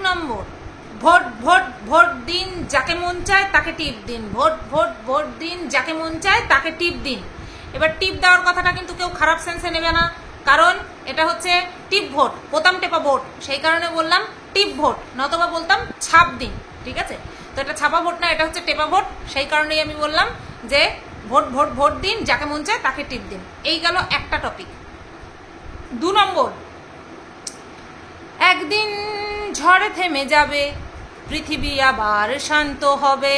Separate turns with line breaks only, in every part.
নম্বর, vote vote vote দিন, যাকে মন চায় তাকে টিপ দিন। ভোট ভোট ভোট দিন, যাকে মন চায় তাকে টিপ দিন। এবার টিপ দেওয়ার কথাটা কিন্তু কেউ খারাপ সেন্সে নেবে না, কারণ এটা হচ্ছে টিপ ভোট, বোতাম টেপা ভোট, সেই কারণে বললাম টিপ ভোট, নতবা বলতাম ছাপ দিন। ঠিক আছে, তো এটা ছাপা ভোট না, এটা হচ্ছে টেপা ভোট, সেই কারণেই আমি বললাম যে ভোট ভোট ভোট দিন, যাকে মন চায় তাকে টিপ দিন। এই গেল একটা টপিক। 2 নম্বর, একদিন ঝড় থেমে যাবে, পৃথিবী আবার শান্ত হবে।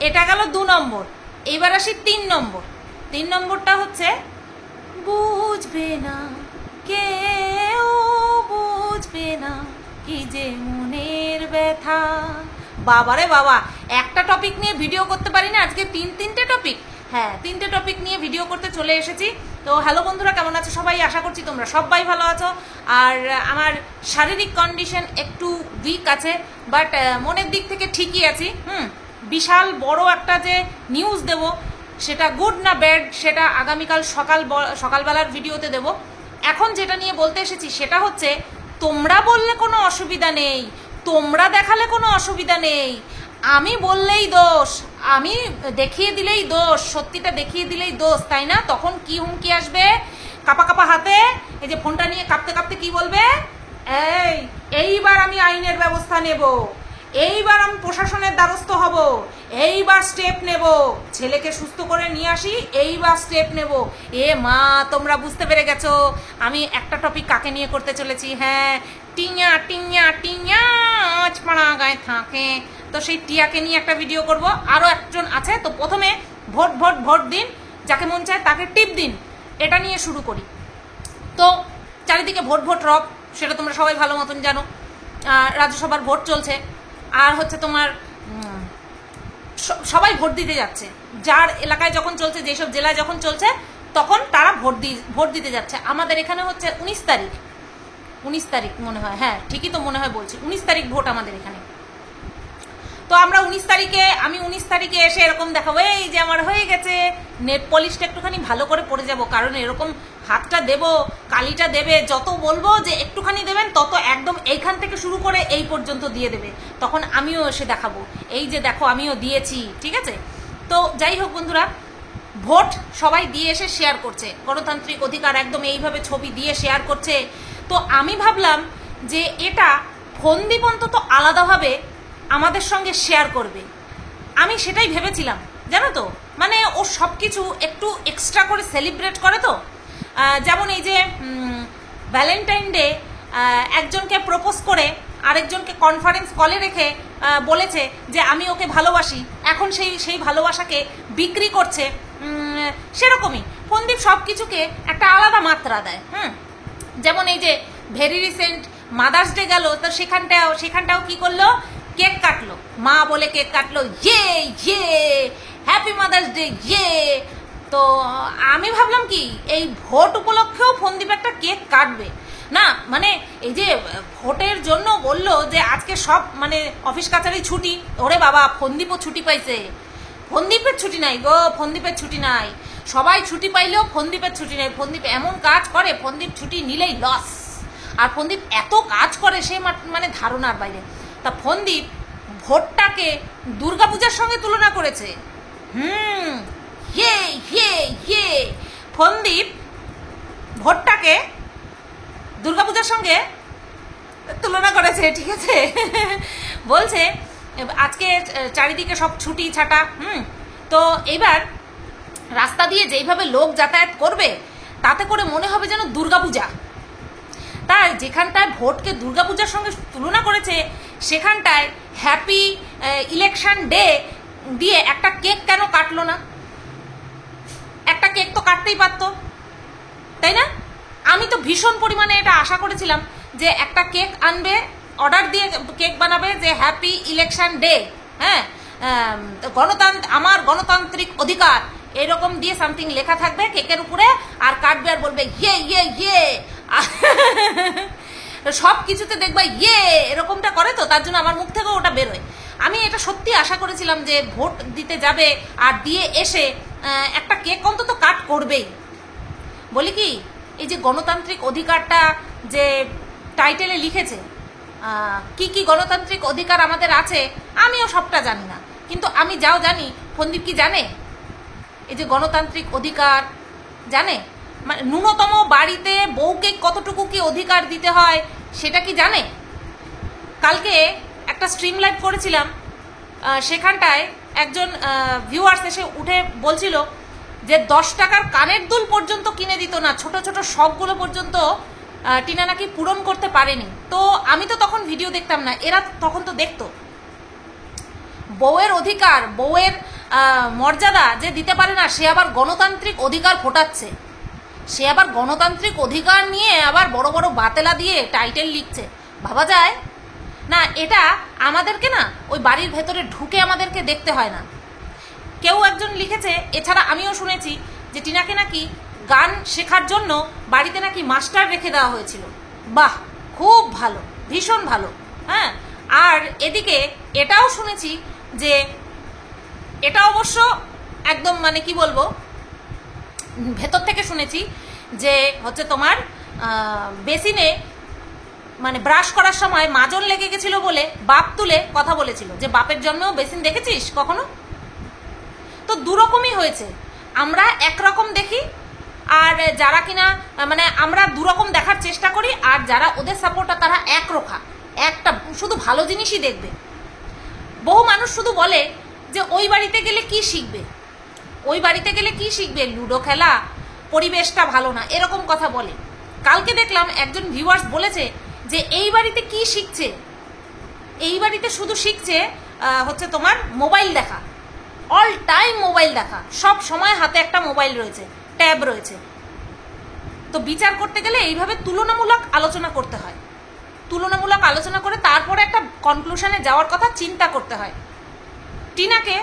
এটা গেল 2 নম্বর। এবার আসি 3 নম্বর। 3 নম্বরটা হচ্ছে বুঝবে না কেউ, বুঝবে না কি যে মনের ব্যথা। বাবারে বাবা, একটা টপিক নিয়ে ভিডিও করতে পারি না, আজকে 3টে টপিক। হ্যাঁ, 3টে টপিক নিয়ে ভিডিও করতে চলে এসেছি। তো হ্যালো বন্ধুরা, কেমন আছো সবাই? আশা করছি তোমরা সবাই ভালো আছো। আর আমার শারীরিক কন্ডিশন একটু উইক আছে, বাট মনের দিক থেকে ঠিকই আছি। বিশাল বড় একটা যে নিউজ দেব, সেটা গুড না ব্যাড সেটা আগামীকাল সকালবেলার ভিডিওতে দেব। এখন যেটা নিয়ে বলতে এসেছি সেটা হচ্ছে, তোমরা বললে কোনো অসুবিধা নেই, তোমরা দেখালে কোনো অসুবিধা নেই, আমি বললেই দোষ, আমি দেখিয়ে দিলেই দোষ, সত্যিটা দেখিয়ে দিলেই দোষ, তাই না? তখন কি হুমকি আসবে? কাপা কাপা হাতে এই যে ফোনটা নিয়ে কাঁপতে কাঁপতে কি বলবে? এইবার আমি আইনের ব্যবস্থা নেব, এইবার আমি প্রশাসনের দ্বারস্থ হব, এইবার স্টেপ নেব, ছেলেকে সুস্থ করে নিয়ে আসি, এইবার স্টেপ নেব। এ মা, তোমরা বুঝতে পেরে গেছো আমি একটা টপিক কাকে নিয়ে করতে চলেছি। হ্যাঁ, টিয়া টিয়া টিয়া পাড়া গায়ে থাকে, তো সেই টিয়াকে নিয়ে একটা ভিডিও করব। আরও একজন আছে, তো প্রথমে ভোট ভোট ভোট দিন, যাকে মন চায় তাকে টিপ দিন, এটা নিয়ে শুরু করি। তো চারিদিকে ভোট ভোট রব, সেটা তোমরা সবাই ভালো মতন জানো। রাজ্যসভার ভোট চলছে, আর হচ্ছে তোমার সবাই ভোট দিতে যাচ্ছে, যার এলাকায় যখন চলছে, যেসব জেলায় যখন চলছে তখন তারা ভোট দিতে যাচ্ছে। আমাদের এখানে হচ্ছে 19 তারিখ মনে হয়, হ্যাঁ ঠিকই তো মনে হয় বলছি, 19 তারিখ ভোট আমাদের এখানে। তো আমরা 19 তারিখে এসে এরকম দেখাবো, এই যে আমার হয়ে গেছে, নেট পলিশটা একটুখানি ভালো করে পড়ে যাব, কারণ এরকম হাতটা দেব, কালিটা দেবে, যত বলবো যে একটুখানি দেবেন তত একদম এইখান থেকে শুরু করে এই পর্যন্ত দিয়ে দেবে, তখন আমিও এসে দেখাবো, এই যে দেখো আমিও দিয়েছি। ঠিক আছে, তো যাই হোক বন্ধুরা, ভোট সবাই দিয়ে এসে শেয়ার করছে, গণতান্ত্রিক অধিকার একদম এইভাবে ছবি দিয়ে শেয়ার করছে। তো আমি ভাবলাম যে এটা ফোনদীপ অন্তত আলাদাভাবে আমাদের সঙ্গে শেয়ার করবে, আমি সেটাই ভেবেছিলাম, জানো তো, মানে ও সব কিছু একটু এক্সট্রা করে সেলিব্রেট করে। তো যেমন এই যে ভ্যালেন্টাইন ডে একজনকে প্রপোজ করে আরেকজনকে কনফারেন্স কলে রেখে বলেছে যে আমি ওকে ভালোবাসি, এখন সেই ভালোবাসাকে বিক্রি করছে, সেরকমই ফোনদীপ সব কিছুকে একটা আলাদা মাত্রা দেয়। যেমন এই যে ভেরি রিসেন্ট মাদার্স ডে গেল, তো সেখানটাও কি করলো? কেক কাটলো, মা বলে কেক কাটলো, ইয়ে হ্যাপি মাদার্স ডে ইয়ে। তো আমি ভাবলাম কি এই ভোট উপলক্ষেও ফোনদীপ একটা কেক কাটবে না, মানে এই যে ভোটের জন্য বললো যে আজকে সব মানে অফিস কাছারি ছুটি, ওরে বাবা ফোনদীপও ছুটি পাইছে, ফোনদীপের ছুটি নাই গো, ফোনদীপের ছুটি নাই, সবাই ছুটি পাইলেও ফোনদীপের ছুটি নেই। ফোনদীপ এমন কাজ করে, ফোনদীপ ছুটি নিলেই লস, আর ফোনদীপ এত কাজ করে সে মানে ধারণার বাইরে। তা ফোনদীপ ভোটটাকে দুর্গাপূজার সঙ্গে তুলনা করেছে। ফোনদীপ ভোটটাকে দুর্গাপূজার সঙ্গে তুলনা করেছে। ঠিক আছে, বলছে আজকে চারিদিকে সব ছুটি ছাটা, তো এইবার রাস্তা দিয়ে যেইভাবে লোক যাতায়াত করবে তাতে করে মনে হবে যেন দুর্গাপূজা। তাই যেখানটায় ভোটকে দুর্গাপূজার সঙ্গে তুলনা করেছে সেখানটায় হ্যাপি ইলেকশন ডে দিয়ে একটা কেক কেন কাটলো না? একটা কেক তো কাটতেই পারতো, তাই না? আমি তো ভীষণ পরিমাণে এটা আশা করেছিলাম যে একটা কেক আনবে, অর্ডার দিয়ে কেক বানাবে যে হ্যাপি ইলেকশন ডে, হ্যাঁ আমার গণতান্ত্রিক অধিকার এরকম দিয়ে সামথিং লেখা থাকবে কেকের উপরে, আর কাটবে আর বলবে ইয়ে সব কিছুতে দেখবা ইয়ে এরকমটা করে, তো তার জন্য আমার মুখ থেকেও ওটা বেরোয়। আমি এটা সত্যি আশা করেছিলাম যে ভোট দিতে যাবে আর দিয়ে এসে একটা কেক অন্তত কাট করবেই। বলি কি, এই যে গণতান্ত্রিক অধিকারটা যে টাইটেলে লিখেছে, কি কি গণতান্ত্রিক অধিকার আমাদের আছে আমিও সবটা জানি না, কিন্তু আমি যাও জানি ফন্দীপ কি জানে এই যে গণতান্ত্রিক অধিকার জানে, মানে ন্যূনতম বাড়িতে বউকে কতটুকু কি অধিকার দিতে হয় সেটা কি জানে? কালকে একটা স্ট্রিম লাইভ করেছিলাম, সেখানটায় একজন ভিউয়ার্স এসে উঠে বলছিল যে 10 টাকার কানের দুল পর্যন্ত কিনে দিত না, ছোট ছোট শখগুলো পর্যন্ত টিনা নাকি পূরণ করতে পারেনি। তো আমি তো তখন ভিডিও দেখতাম না, এরা তখন তো দেখতো। বউয়ের অধিকার, বউয়ের মর্যাদা যে দিতে পারে না, সে আবার গণতান্ত্রিক অধিকার ফোটাচ্ছে, সে আবার গণতান্ত্রিক অধিকার নিয়ে আবার বড় বড় বাতেলা দিয়ে টাইটেল লিখছে। ভাবা যায় না? এটা আমাদেরকে না ওই বাড়ির ভেতরে ঢুকে আমাদেরকে দেখতে হয় না। কেউ একজন লিখেছে, এছাড়া আমিও শুনেছি যে টিনাকে নাকি গান শেখার জন্য বাড়িতে নাকি মাস্টার রেখে দেওয়া হয়েছিল। বাহ, খুব ভালো, ভীষণ ভালো। হ্যাঁ, আর এদিকে এটাও শুনেছি যে, এটা অবশ্য একদম মানে কি বলবো, ভেতর থেকে শুনেছি যে হচ্ছে তোমার বেসিনে মানে ব্রাশ করার সময় মাজন লেগে গেছিল বলে বাপ তুলে কথা বলেছিল যে বাপের জন্মেও বেসিন দেখেছিস কখনো? তো দুরকমই হয়েছে, আমরা একরকম দেখি, আর যারা কিনা মানে আমরা দুরকম দেখার চেষ্টা করি, আর যারা ওদের সাপোর্টার তারা একরোখা, একটা শুধু ভালো জিনিসই দেখবে। বহু মানুষ শুধু বলে যে ওই বাড়িতে গেলে কি শিখবে, ওই বাড়িতে গেলে কি শিখবে, লুডো খেলা, পরিবেশটা ভালো না, এরকম কথা বলে। কালকে দেখলাম একজন ভিউয়ার্স বলেছে যে এই বাড়িতে কি শিখছে, এই বাড়িতে শুধু শিখছে হচ্ছে তোমার মোবাইল দেখা, অল টাইম মোবাইল দেখা, সব সময় হাতে একটা মোবাইল রয়েছে, ট্যাব রয়েছে। তো বিচার করতে গেলে এইভাবে তুলনামূলক আলোচনা করতে হয়, তুলনামূলক আলোচনা করে তারপরে একটা কনক্লুশনে যাওয়ার কথা চিন্তা করতে হয়। টিনাকে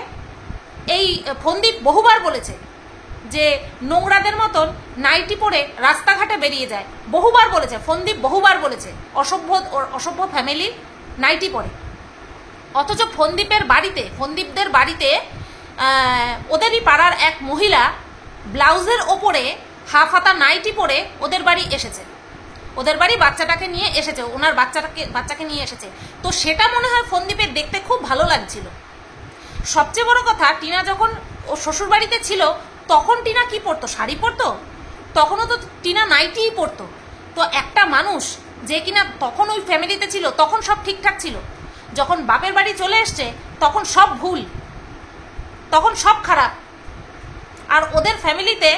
এই ফন্দীপ বহুবার বলেছে যে নোংরাদের মতন নাইটি পরে রাস্তাঘাটে বেরিয়ে যায়, বহুবার বলেছে ফন্দীপ, বহুবার বলেছে অসভ্য ফ্যামিলি নাইটি পরে। অথচ ফন্দীপদের বাড়িতে ওদেরই পাড়ার এক মহিলা ব্লাউজের ওপরে হাফ হাতা নাইটি পরে ওদের বাড়ি এসেছে, ওদের বাড়ি বাচ্চাটাকে নিয়ে এসেছে, ওনার বাচ্চাকে নিয়ে এসেছে। তো সেটা মনে হয় ফন্দীপের দেখতে খুব ভালো লাগছিল। সবচেয়ে বড় কথা, টিনা যখন ও শ্বশুর বাড়িতে ছিল তখন টিনা কি পরতো? শাড়ি পরতো, তখনও তো টিনা নাইটিই পরতো। তো একটা মানুষ যে কিনা তখন ওই ফ্যামিলিতে ছিল তখন সব ঠিকঠাক ছিল, যখন বাপের বাড়ি চলে এসছে তখন সব ভুল, তখন সব খারাপ। আর ওদের ফ্যামিলিতে,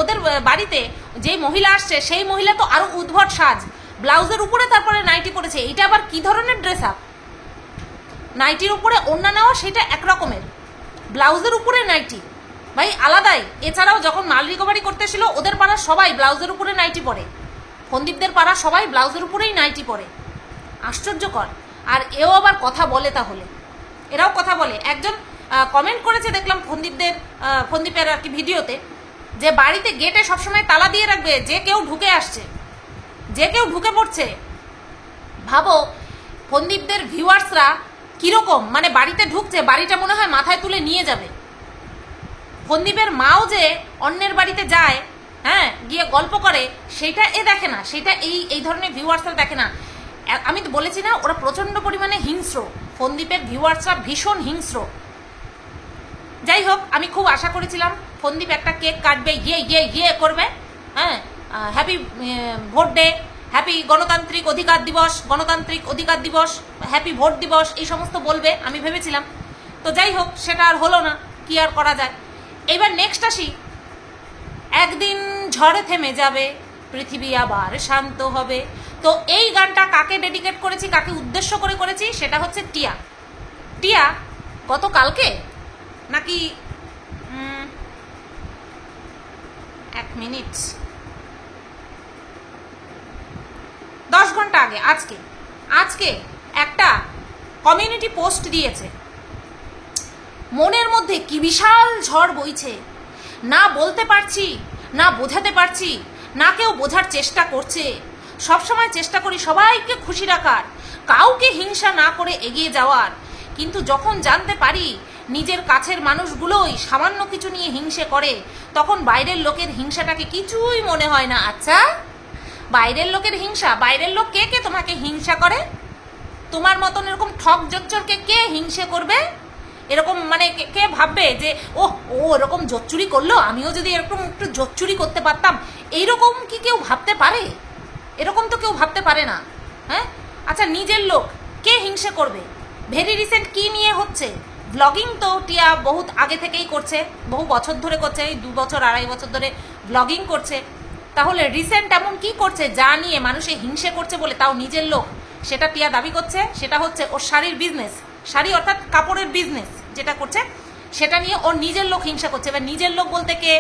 ওদের বাড়িতে যে মহিলা আসছে সেই মহিলা তো আরো উদ্ভট সাজ, ব্লাউজের উপরে তারপরে নাইটি পরেছে। এটা আবার কি ধরনের ড্রেস আপ? নাইটির উপরে ওড়না নেওয়া সেটা একরকমের, ব্লাউজের উপরে নাইটি ভাই আলাদাই। এছাড়াও যখন মাল রিকভারি করতে ছিল ওদের পাড়ার সবাই ব্লাউজের উপরে নাইটি পরে, ফন্দীপদের পাড়ার সবাই ব্লাউজের উপরেই নাইটি পরে। আশ্চর্যকর। আর এও আবার কথা বলে, তাহলে এরাও কথা বলে। একজন কমেন্ট করেছে দেখলাম ফন্দীপের আর কি ভিডিওতে, যে বাড়িতে গেটে সবসময় তালা দিয়ে রাখবে, যে কেউ ঢুকে আসছে, যে কেউ ঢুকে পড়ছে। ভাবো ফন্দীপদের ভিউয়ার্সরা কিরকম, মানে বাড়িতে ঢুকছে, বাড়িটা মনে হয় মাথায় তুলে নিয়ে যাবে। ফন্দীপের মাও যে অন্যের বাড়িতে যায়, হ্যাঁ, গিয়ে গল্প করে, সেটা দেখে না, সেটা এই ধরনের ভিউয়ার্সরা দেখে না। আমি তো বলেছি না, ওরা প্রচন্ড পরিমাণে হিংস্র, ফন্দীপের ভিউয়ার্সরা ভীষণ হিংস্র। যাই হোক, আমি খুব আশা করেছিলাম ফন্দীপ একটা কেক কাটবে, গিয়ে করবে, হ্যাঁ, হ্যাপি ভোট ডে, হ্যাপি গণতান্ত্রিক অধিকার দিবস, হ্যাপি ভোট দিবস, এই সমস্ত বলবে আমি ভেবেছিলাম। তো যাই হোক, সেটা আর হলো না, কি আর করা যায়। এবার নেক্সট আসি, একদিন ঝড়ে থেমে যাবে, পৃথিবী আবার শান্ত হবে। তো এই গানটা কাকে ডেডিকেট করেছি, কাকে উদ্দেশ্য করে করেছি, সেটা হচ্ছে টিয়া গতকালকে নাকি 1 মিনিট 10 ঘন্টা আগে, আজকে একটা কমিউনিটি পোস্ট দিয়েছে, মনের মধ্যে কি বিশাল ঝড় বইছে, না বলতে পারছি, না বোঝাতে পারছি, না কেউ বোঝার চেষ্টা করছে। সবসময় চেষ্টা করি সবাইকে খুশি রাখার, কাউকে হিংসা না করে এগিয়ে যাওয়ার, কিন্তু যখন জানতে পারি নিজের কাছের মানুষগুলোই সামান্য কিছু নিয়ে হিংসে করে, তখন বাইরের লোকের হিংসাটাকে কিছুই মনে হয় না। আচ্ছা, বাইরের লোকের হিংসা, বাইরের লোক কে কে তোমাকে হিংসা করে? তোমার মতন এরকম ঠক জচ্চরকে কে হিংসে করবে? এরকম মানে কে ভাববে যে ও এরকম জোচ্চুরি করলো, আমিও যদি এরকম একটু জোচ্চুরি করতে পারতাম, এইরকম কি কেউ ভাবতে পারে? এরকম তো কেউ ভাবতে পারে না। হ্যাঁ, আচ্ছা নিজের লোক কে হিংসে করবে? ভেরি রিসেন্ট কি নিয়ে হচ্ছে? ব্লগিং তো টিয়া বহুত আগে থেকেই করছে, বহু বছর ধরে করছে, এই 2 বছর 2.5 বছর ধরে ব্লগিং করছে। তাহলে রিসেন্ট এমন কি করছে যা নিয়ে মানুষে হিংসে করছে বলে, তাও নিজের লোক, সেটা টিয়া দাবি করছে সেটা হচ্ছে ওর শাড়ির বিজনেস, শাড়ি অর্থাৎ কাপড়ের বিজনেস যেটা করছে সেটা নিয়ে ওর নিজের লোক হিংসা করছে। এবার নিজের লোক বলতে কে?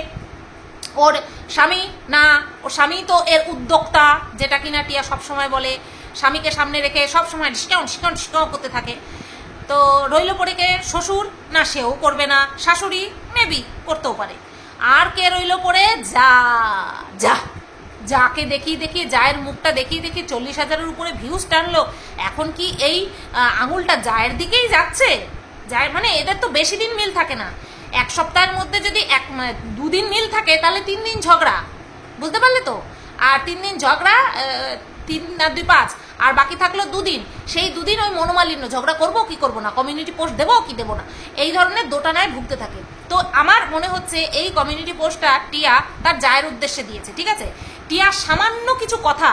ওর স্বামী না, ওর স্বামী তো এর উদ্যোক্তা, যেটা কিনা টিয়া সবসময় বলে, স্বামীকে সামনে রেখে সবসময় ডিসকাউন্ট ডিসকাউন্ট ডিসকাউন্ট করতে থাকে। তো রইল পরে কে? শ্বশুর না, সেও করবে না, শাশুড়ি মেবি করতেও পারে, আর কে রইল পরে? যাকে দেখিয়ে জায়ের মুখটা দেখিয়ে 40,000-এর উপরে ভিউজ টানলো। এখন কি এই আঙুলটা জায়ের দিকেই যাচ্ছে? জায়ের মানে এদের তো বেশি দিন মিল থাকে না, 1 সপ্তাহের মধ্যে যদি 2 দিন মিল থাকে তাহলে 3 দিন ঝগড়া, বুঝতে পারলে তো? আর 3 দিন ঝগড়া, 3 আর 2 5, আর বাকি থাকলো 2 দিন। সেই 2 দিন ওই মনোমালিন্য, ঝগড়া করবো কি করবো না, কমিউনিটি পোস্ট দেবো কি দেবো না, এই ধরনের দোটানায় ভুগতে থাকে। তো আমার মনে হচ্ছে এই কমিউনিটি পোস্টটা টিয়া তার জায়ের উদ্দেশ্যে দিয়েছে, ঠিক আছে? টিয়া সামান্য কিছু কথা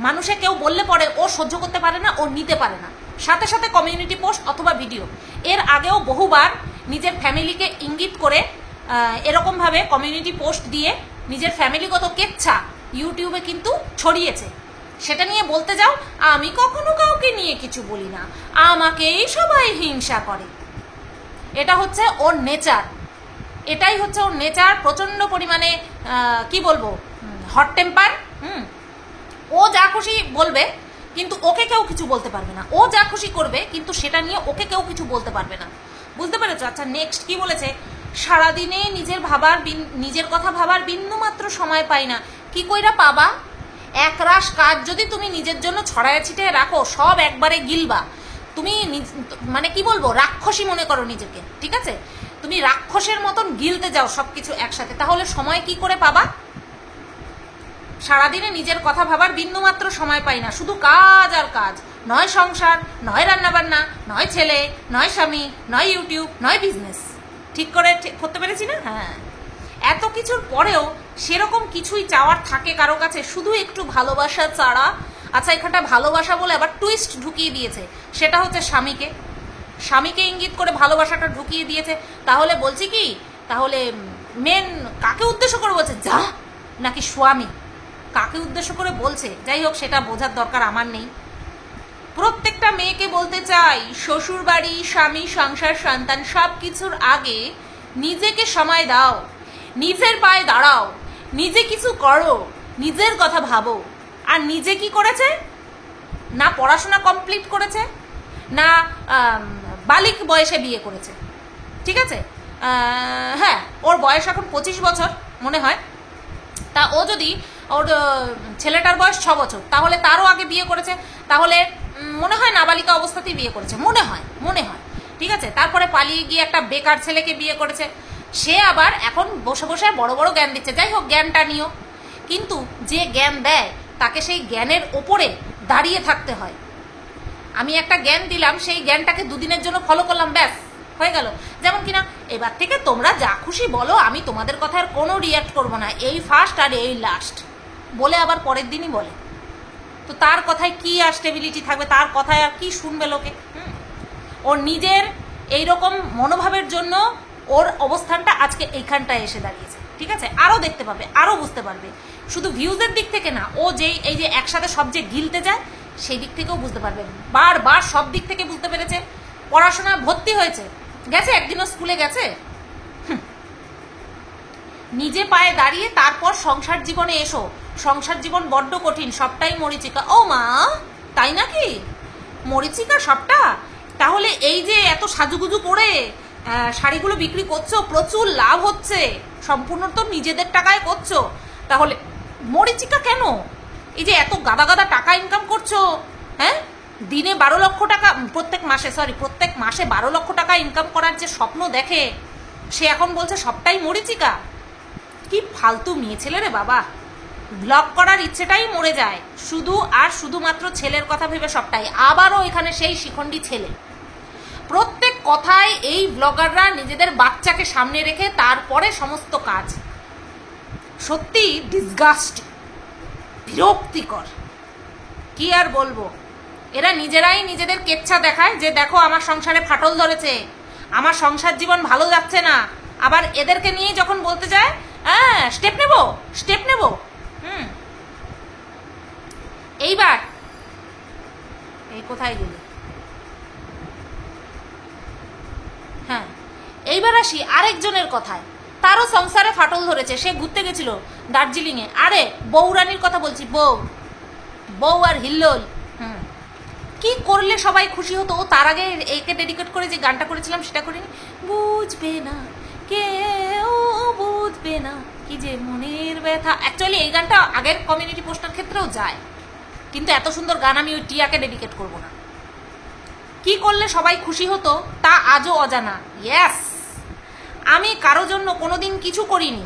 মানুষে কেউ বললে পরে ও সহ্য করতে পারে না, ও নিতে পারে না, সাথে সাথে কমিউনিটি পোস্ট অথবা ভিডিও। এর আগেও বহুবার নিজের ফ্যামিলিকে ইঙ্গিত করে এরকমভাবে কমিউনিটি পোস্ট দিয়ে নিজের ফ্যামিলিগত কেচ্ছা ইউটিউবে কিন্তু ছড়িয়েছে। সেটা নিয়ে বলতে যাও, আমি কখনো কাউকে নিয়ে কিছু বলি না, আমাকেই সবাই হিংসা করে। এটা হচ্ছে ওর নেচার, এটাই হচ্ছে ওর নেচার। প্রচণ্ড পরিমাণে কি বলবো, হট টেম্পার। ও যা খুশি বলবে কিন্তু ওকে কেউ কিছু বলতে পারবে না, ও যা খুশি করবে কিন্তু সেটা নিয়ে ওকে কেউ কিছু বলতে পারবে না, বুঝতে পেরেছো? আচ্ছা নেক্সট কি বলেছে? সারাদিনে নিজের কথা ভাবার বিন্দু মাত্র সময় পাই না। কি কইরা পাবা? একরাশ কাজ যদি তুমি নিজের জন্য ছড়ায় ছিটিয়ে রাখো, সব একবারে গিলবা। তুমি মানে কি বলবো, রাক্ষসী মনে করো নিজেকে, ঠিক আছে? তুমি রাক্ষসের মতন গিলতে যাও সবকিছু একসাথে, তাহলে সময় কি করে পাবা? সারাদিনে নিজের কথা ভাবার বিন্দুমাত্র সময় পাই না, শুধু কাজ আর কাজ, নয় সংসার, নয় রান্নাবান্না, নয় ছেলে, নয় স্বামী, নয় ইউটিউব, নয় বিজনেস। ঠিক করে করতে পেরেছি না? হ্যাঁ, এত কিছুর পরেও সেরকম কিছুই চাওয়ার থাকে কারো কাছে, শুধু একটু ভালোবাসা ছাড়া। আচ্ছা এখানটা ভালোবাসা বলে আবার টুইস্ট ঢুকিয়ে দিয়েছে, সেটা হচ্ছে স্বামীকে ইঙ্গিত করে ভালোবাসাটা ঢুকিয়ে দিয়েছে। তাহলে বলছি কি, তাহলে মেন কাকে উদ্দেশ্য করে বলছে, যা নাকি স্বামী? কাকে উদ্দেশ্য করে বলছে যাই হোক সেটা বোঝার দরকার আমার নেই। প্রত্যেকটা মেয়েকে বলতে চাই, শ্বশুর বাড়ি, স্বামী, সংসার, সন্তান সব কিছুর আগে নিজেকে সময় দাও, নিজের পায়ে দাঁড়াও, নিজে কিছু করো, নিজের কথা ভাবো। আর নিজে কি করেছে? না পড়াশোনা কমপ্লিট করেছে, না বালিক বয়সে বিয়ে করেছে, ঠিক আছে? হ্যাঁ, ওর বয়স এখন 25 বছর মনে হয়। তা ও যদি, ওর ছেলেটার বয়স 6 বছর, তাহলে তারও আগে বিয়ে করেছে, তাহলে মনে হয় নাবালিকা অবস্থাতেই বিয়ে করেছে, মনে হয়, ঠিক আছে? তারপরে পালিয়ে গিয়ে একটা বেকার ছেলেকে বিয়ে করেছে, সে আবার এখন বসে বসে বড় বড় জ্ঞান দিচ্ছে। যাই হোক, জ্ঞানটা নিও, কিন্তু যে জ্ঞান দেয় তাকে সেই জ্ঞানের ওপরে দাঁড়িয়ে থাকতে হয়। আমি একটা জ্ঞান দিলাম, সেই জ্ঞানটাকে 2 দিনের জন্য ফলো করলাম, ব্যাস হয়ে গেল। যেমন কিনা এবার থেকে তোমরা যা খুশি বলো, আমি তোমাদের কথার কোনো রিয়াক্ট করবো না, এই ফার্স্ট আর এই লাস্ট বলে আবার পরের দিনই বলে। তো তার কথায় কি আর স্টেবিলিটি থাকবে, তার কথায় আর কি শুনবে লোকে? ওর নিজের এইরকম মনোভাবের জন্য ওর অবস্থানটা আজকে এইখানটায় এসে দাঁড়িয়েছে, ঠিক আছে? আরও দেখতে পাবে, আরও বুঝতে পারবে, শুধু ভিউজের দিক থেকে না, ও যেই এই যে একসাথে সব যে গিলতে যায় সেই দিক থেকেও বুঝতে পারবে, বারবার সব দিক থেকে বুঝতে পেরেছে। পড়াশোনা ভর্তি হয়েছে, গেছে, একদিনও স্কুলে গেছে। নিজে পায়ে দাঁড়িয়ে তারপর সংসার জীবনে এসো, সংসার জীবন বড্ড কঠিন, সবটাই মরিচিকা। ও মা, তাই নাকি? মরিচিকা সবটা? তাহলে এই যে এত সাজুগুজু করে শাড়িগুলো বিক্রি করছো, প্রচুর লাভ হচ্ছে, সম্পূর্ণ তো নিজেদের টাকায় করছো, তাহলে মরিচিকা কেন? এই যে এত গাদা গাদা টাকা ইনকাম করছো, হ্যাঁ, দিনে 12 লক্ষ টাকা, প্রত্যেক মাসে 12 লক্ষ টাকা ইনকাম করার যে স্বপ্ন দেখে, সে এখন বলছে সবটাই মরিচিকা। কি ফালতু মেয়ে ছেলে রে বাবা, ব্লগ করার ইচ্ছেটাই মরে যায়, শুধু আর শুধুমাত্র ছেলের কথা ভেবে সবটাই। আবারও এখানে সেই শিখণ্ডী ছেলে, প্রত্যেক কথায় এই ব্লগাররা নিজেদের বাচ্চাকে সামনে রেখে তারপরে সমস্ত কাজ। সত্যি ডিসগাস্ট, বিরক্তিকর, কি আর বলবো। এরা নিজেরাই নিজেদের কেচ্ছা দেখায় যে দেখো আমার সংসারে ফাটল ধরেছে, আমার সংসার জীবন ভালো যাচ্ছে না, আবার এদেরকে নিয়ে যখন বলতে যায় হ্যাঁ স্টেপ নেব। এইবার এই কোথায় গেল, হ্যাঁ এইবার আসি আরেকজনের কথায়। তারও সংসারে ফাটল ধরেছে, সে ঘুরতে গেছিল দার্জিলিংয়ে। আরে বউরানির কথা বলছি, বউ আর হিল্লোল। কি করলে সবাই খুশি হতো। ও তার আগে একে ডেডিকেট করে যে গানটা করেছিলাম সেটা করিনি, বুঝবে না কেউ বুঝবে না কি যে মনের ব্যথা। অ্যাকচুয়ালি এই গানটা আগের কমিউনিটি পোস্টার ক্ষেত্রেও যায়, কিন্তু এত সুন্দর গান আমি ওই টিয়াকে ডেডিকেট করব না। কি করলে সবাই খুশি হতো তা আজও অজানা। ইয়েস, আমি কারো জন্য কোনোদিন কিছু করিনি।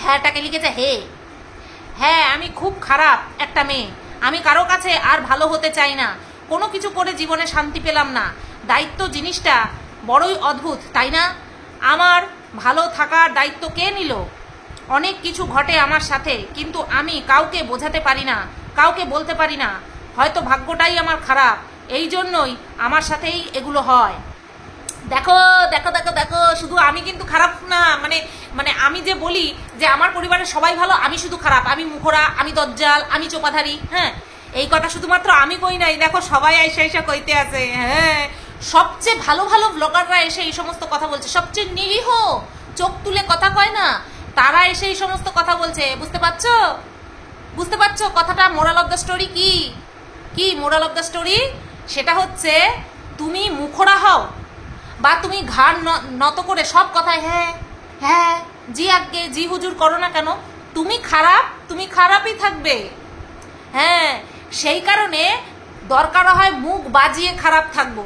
হ্যাঁটাকে লিখেছে হ্যাঁ আমি খুব খারাপ একটা মেয়ে, আমি কারো কাছে আর ভালো হতে চাই না, কোনো কিছু করে জীবনে শান্তি পেলাম না। দায়িত্ব জিনিসটা বড়ই অদ্ভুত, তাই না? আমার ভালো থাকার দায়িত্ব কে নিল? অনেক কিছু ঘটে আমার সাথে, কিন্তু আমি কাউকে বোঝাতে পারি না, কাউকে বলতে পারি না। হয়তো ভাগ্যটাই আমার খারাপ, এই জন্যই আমার সাথেই এগুলো হয়। দেখো দেখো দেখো দেখো, শুধু আমি কিন্তু খারাপ না, মানে আমি যে বলি যে আমার পরিবারের সবাই ভালো, আমি শুধু খারাপ, আমি মুখরা, আমি দজ্জাল, আমি চোপাধারী। হ্যাঁ, এই কথা শুধুমাত্র আমি কই নাই, দেখো সবাই এসে কইতে আছে। হ্যাঁ, সবচেয়ে ভালো ভালো ব্লগাররা এসে এই সমস্ত কথা বলছে, সবচেয়ে নিরীহ, চোখ তুলে কথা কয় না, তারা এসে এই সমস্ত কথা বলছে। বুঝতে পারছো কথাটা? মোরাল অফ দ্য স্টোরি কি মোরাল অফ দ্য স্টোরি? সেটা হচ্ছে তুমি মুখরা হও বা তুমি ঘাড় নত করে সব কথায় হ্যাঁ জি আজ্ঞে জি হুজুর করো না কেন, তুমি খারাপই থাকবে। হ্যাঁ, সেই কারণে দরকার হয় মুখ বাজিয়ে খারাপ থাকবো,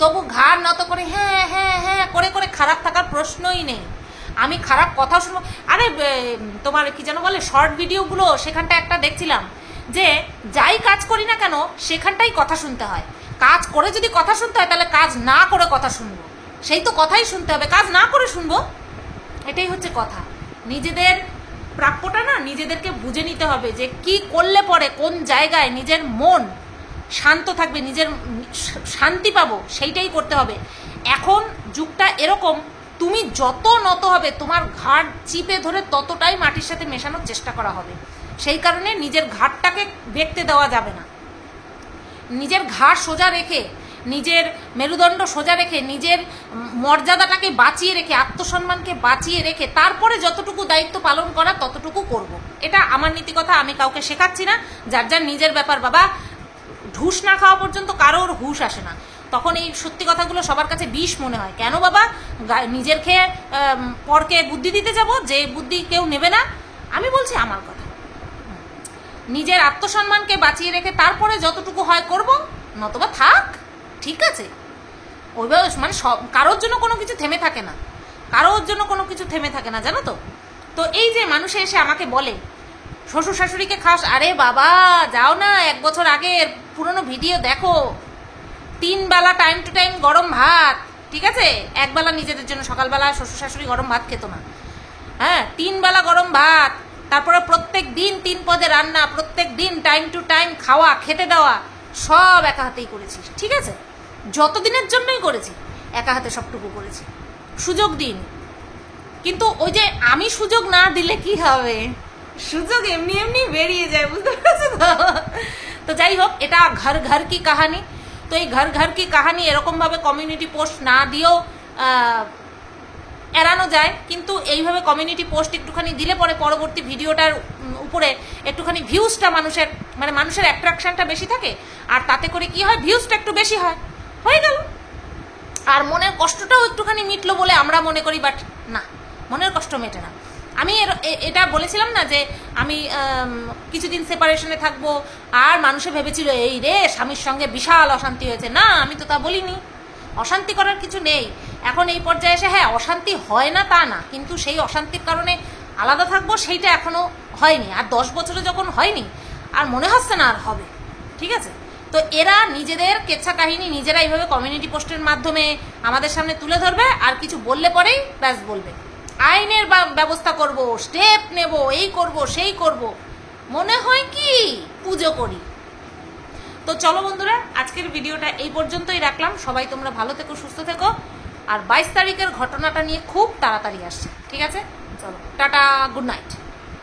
তবু ঘাড় নত করে হ্যাঁ করে খারাপ থাকার প্রশ্নই নেই। আমি খারাপ কথা শুনবো? আরে তোমার কি যেন বলে শর্ট ভিডিওগুলো, সেখানটা একটা দেখছিলাম যে যাই কাজ করি না কেন সেখানটাই কথা শুনতে হয়। কাজ করে যদি কথা শুনতে হয় তাহলে কাজ না করে কথা শুনবো, সেই তো কথাই শুনতে হবে, কাজ না করে শুনবো। এটাই হচ্ছে কথা। নিজেদের প্রাপ্যটা না নিজেদেরকে বুঝে নিতে হবে যে কি করলে পরে কোন জায়গায় নিজের মন শান্ত থাকবে, নিজের শান্তি পাবো, সেইটাই করতে হবে। এখন যুগটা এরকম, তুমি যত নত হবে তোমার ঘাড় চিপে ধরে ততটাই মাটির সাথে মেশানোর চেষ্টা করা হবে। সেই কারণে নিজের ঘাড়টাকে বেঁকতে দেওয়া যাবে না। নিজের ঘাড় সোজা রেখে, নিজের মেরুদণ্ড সোজা রেখে, নিজের মর্যাদাটাকে বাঁচিয়ে রেখে, আত্মসম্মানকে বাঁচিয়ে রেখে তারপরে যতটুকু দায়িত্ব পালন করা ততটুকু করব। এটা আমার নীতি কথা, আমি কাউকে শেখাচ্ছি না, যার যার নিজের ব্যাপার। বাবা, ঢুস না খাওয়া পর্যন্ত কারোর হুঁশ আসে না, তখন এই সত্যি কথাগুলো সবার কাছে বিষ মনে হয়। কেন বাবা নিজের খেয়ে পরকে বুদ্ধি দিতে যাব, যে বুদ্ধি কেউ নেবে না? আমি বলছি আমার কথা, নিজের আত্মসম্মানকে বাঁচিয়ে রেখে তারপরে যতটুকু হয় করব, নতবা থাক, ঠিক আছে। ওইভাবে মানে সব কারোর জন্য কোনো কিছু থেমে থাকে না, জানো তো? তো এই যে মানুষে এসে আমাকে বলে শ্বশুর শাশুড়িকে খাস, আরে বাবা যাও না 1 বছর আগের পুরনো ভিডিও দেখো, 3 বেলা টাইম টু টাইম গরম ভাত, ঠিক আছে? 1 বেলা নিজেদের জন্য, সকালবেলা শ্বশুর শাশুড়ি গরম ভাত খেত না। হ্যাঁ, 3 বেলা গরম ভাত, তারপরে প্রত্যেক দিন 3 পদে রান্না, প্রত্যেক দিন টাইম টু টাইম খাওয়া, খেতে দেওয়া, সব একা হাতেই করেছি, ঠিক আছে? যতদিনের জন্যই করেছি একা হাতে সবটুকু করেছি, সুযোগ দিন। কিন্তু ওই যে আমি সুযোগ না দিলে কি হবে, সুযোগ এমনি এমনি বেরিয়ে যায়, বুঝতে পারছো তো? তো যাই হোক, এটা ঘর কি কাহানি। তো এই ঘর কি কাহানি এরকমভাবে কমিউনিটি পোস্ট না দিয়েও এড়ানো যায়, কিন্তু এইভাবে কমিউনিটি পোস্ট একটুখানি দিলে পরে পরবর্তী ভিডিওটার উপরে একটুখানি ভিউজটা মানুষের অ্যাট্রাকশনটা বেশি থাকে, আর তাতে করে কি হয়, ভিউজটা একটু বেশি হয়ে গেল, আর মনের কষ্টটাও একটুখানি মিটলো বলে আমরা মনে করি, বাট না, মনের কষ্ট মেটে না। আমি এটা বলেছিলাম না যে আমি কিছুদিন সেপারেশনে থাকবো, আর মানুষে ভেবেছিল এই রে স্বামীর সঙ্গে বিশাল অশান্তি হয়েছে। না, আমি তো তা বলিনি, অশান্তি করার কিছু নেই। এখন এই পর্যায়ে এসে হ্যাঁ অশান্তি হয় না তা না, কিন্তু সেই অশান্তির কারণে আলাদা থাকবো সেইটা এখনো হয়নি, আর 10 বছরে যখন হয়নি আর মনে হচ্ছে না আর হবে। ঠিক আছে, তো এরা নিজেদের কেচ্ছা কাহিনী নিজেরা এইভাবে কমিউনিটি পোস্টের মাধ্যমে আমাদের সামনে তুলে ধরবে, আর কিছু বললে পরেই ব্যাস বলবে আইনের ব্যবস্থা করব, স্টেপ নেব, এই করব সেই করব, মনে হয় কি পুজো করি। তো চলো বন্ধুরা, আজকের ভিডিওটা এই পর্যন্তই রাখলাম। সবাই তোমরা ভালো থেকো, সুস্থ থেকো, আর 22 তারিখের ঘটনাটা নিয়ে খুব তাড়াতাড়ি আসছে। ঠিক আছে, চলো টাটা, গুড নাইট।